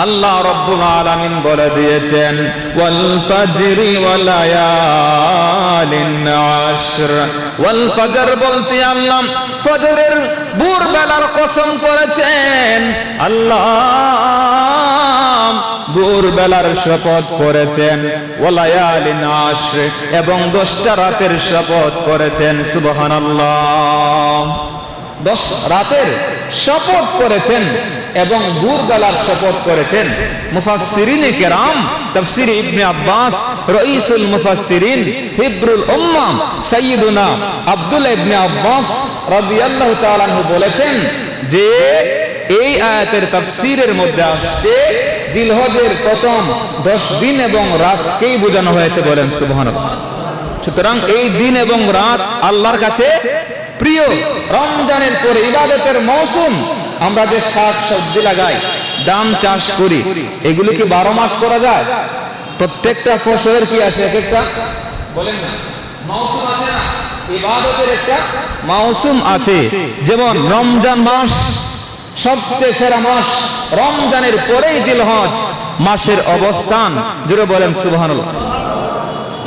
আল্লাহ রব্বুল আলামিন বলে দিয়েছেন ওয়াল ফাজরি ওয়া লায়ালিন আশর। ওয়াল ফজর বলতে আল্লাহ ফজরের ভোর বেলার কসম করেছেন, আল্লাহ ভোর বেলার শপথ করেছেন, ওয়া লায়ালিন আশর এবং 10টা রাতের শপথ করেছেন। সুবহানাল্লাহ, 10 রাতের শপথ করেছেন এবং ভোর বেলার শপথ করেছেন। মুফাসসিরিনে কেরাম তাফসীর ইবনে আব্বাস রাইসুল মুফাসসিরিন হিব্রুল উম্মাহ সাইয়্যিদুনা আব্দুল্লাহ ইবনে আব্বাস রাদিয়াল্লাহু তাআলা আনহু বলেছেন যে এই আয়াতের তাফসীরের মধ্যে আসছে জিলহজের প্রথম 10 দিন এবং রাতকেই বোঝানো হয়েছে। বলেন সুবহানাল্লাহ। সুতরাং এই দিন এবং রাত আল্লাহর কাছে প্রিয়। রমজানের পরে ইবাদতের মৌসুম, আমরা যে শাক সবজি লাগাই, ধান চাষ করি, এগুলো কি 12 মাস করা যায়? প্রত্যেকটা ফসলের কি আছে? এক একটা বলেন না মৌসুম আছে না? ইবাদতের একটা মৌসুম আছে। যেমন রমজান মাস সবচেয়ে সেরা মাস, রমজানের পরেই জিলহজ মাসের অবস্থান। জোরে বলেন সুবহানাল্লাহ।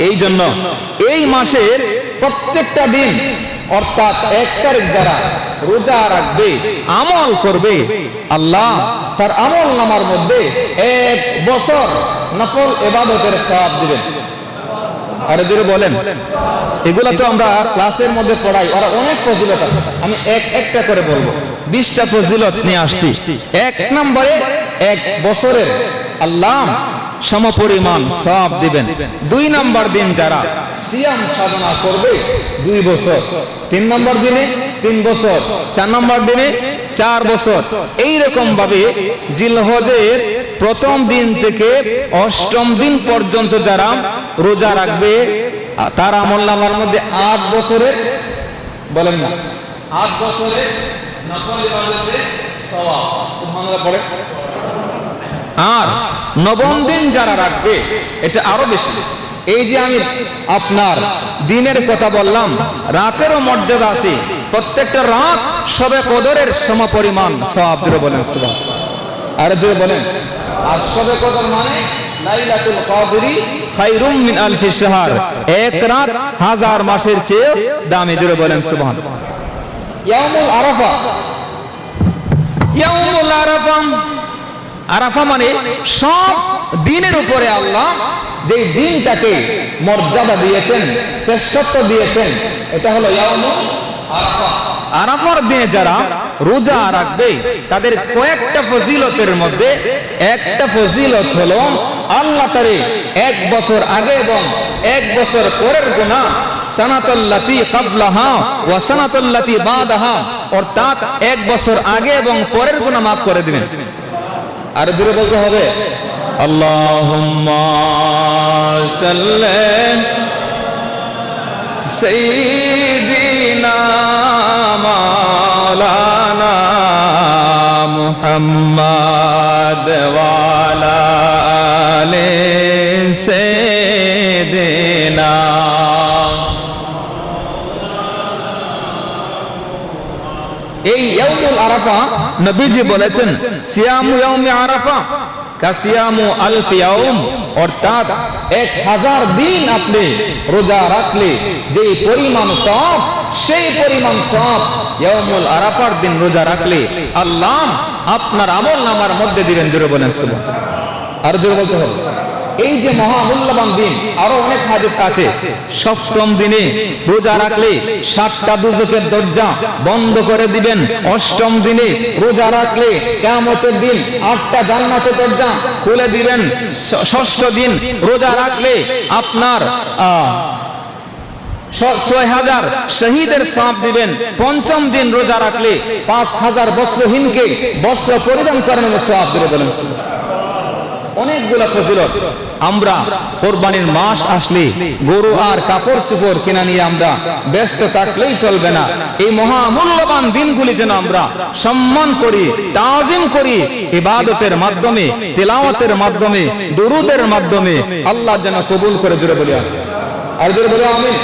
এই জন্য এই মাসের প্রত্যেকটা দিন অর্থাৎ 1 তারিখ দ্বারা রোজা রাখবে, আমল করবে, আল্লাহ তার আমল নামার মধ্যে 1 বছর নফল ইবাদতের সওয়াব দিবেন। আরে জোরে বলেন। এগুলা তো আমরা ক্লাসের মধ্যে পড়াই, ওরা অনেক ফজিলত আছে। আমি একটা করে বলবো, 20টা ফজিলত নিয়ে আসছি। 1 নম্বরে 1 বছরের আল্লাহ সমপরিমাণ সওয়াব দিবেন। 2 নম্বর দিন যারা সিয়াম সাধনা করবে 2 বছর, 3 নম্বর দিনে 3 বছর, 4 নম্বর দিনে 4 বছর। এই রকম ভাবে জিলহজের প্রথম দিন থেকে 8ম দিন পর্যন্ত যারা রোজা রাখবে তার আমলনামার মধ্যে 8 বছরের, বলেন না 8 বছরের নফল ইবাদতের সওয়াব। সুবহানাল্লাহ পড়ে। আর 9ম দিন যারা রাখবে এটা আরো বেশি। এই যে আমি আপনার দিনের কথা বললাম, রাতেরও মর্যাদা আছে। প্রত্যেকটা রাত শবে কদরের সমপরিমাণ সওয়াব দিয়ে বলেন সুবহানাল্লাহ। আর জোরে বলেন। আর শবে কদর মানে লাইলাতুল কদরি খায়রুম মিন আলফি শাহর, 1 রাত 1000 মাসের চেয়ে দামি। জোরে বলেন সুবহানাল্লাহ। ইয়াউমুল আরাফা, ইয়াউমুল আরাফা, আরাফা মানে সব দিনের উপরে আল্লাহ যে দিনটাকে মর্যাদা দিয়েছেন, শ্রেষ্ঠত্ব দিয়েছেন, এটা হলো ইয়াউমুল আরাফা। আরাফার দিনে যারা রোজা রাখবে তাদের কয়েকটা ফজিলতের মধ্যে একটা ফজিলত হলো আল্লাহ তারে 1 বছর আগে এবং 1 বছর পরের গুনাহ সানাতুল্লাতি ক্বাবলাহা ওয়া সানাতুল্লাতি বাদাহা, অর্থাৎ 1 বছর আগে এবং পরের গুনাহ মাফ করে দিবেন। আর জোরে বলতে হবে আল্লাহুম্মা সাল্লি সাইয়্যিদিনা মাওলানা মুহাম্মাদ ওয়া আলা আলি সাইয়্যিদিনা। এই ইয়াউমুল আরাফা নবীজি বলেছেন সিয়ামু ইয়াউমি আরাফা কাসিয়ামু আলফি ইয়াউম, অর্থাৎ 1000 দিন আপনি রোজা রাখলে যে পরিমাণ সওয়াব, সেই পরিমাণ সওয়াব ইয়াউমুল আরাফার দিন রোজা রাখলে আল্লাহ আপনার আমলনামার মধ্যে দিবেন। জোরে বলেন সুবহানাল্লাহ। আর জোরে বলতে হবে। এই যে মহামূল্যবান দিন, আরো অনেক হাদিস আছে। 7ম দিনে রোজা রাখলে 7টা দুজকের দরজা বন্ধ করে দিবেন। 8ম দিনে রোজা রাখলে কিয়ামতের দিন 8টা জান্নাতের দরজা খুলে দিবেন। 6ষ্ঠ দিন রোজা রাখলে আপনার 6000 শহীদের সওয়াব দিবেন। 5ম দিন রোজা রাখলে 5000 বস্ত্রহীনকে বস্ত্র পরিধান করানোর সওয়াব দিয়ে বলেন। অনেকগুলো ফজিলত। আমরা কোরবানির মাস আসলে গরু আর কাপড় চোপড় কেনা নিয়ে আমরা ব্যস্ত থাকলেই চলবে না। এই মহামূল্যবান দিনগুলি যেন আমরা সম্মান করি, তাজিম করি, ইবাদতের মাধ্যমে, তিলাওয়াতের মাধ্যমে, দুরুদের মাধ্যমে। আল্লাহ যেন কবুল করে। জোরে বলি আর জোরে বলি আমিন।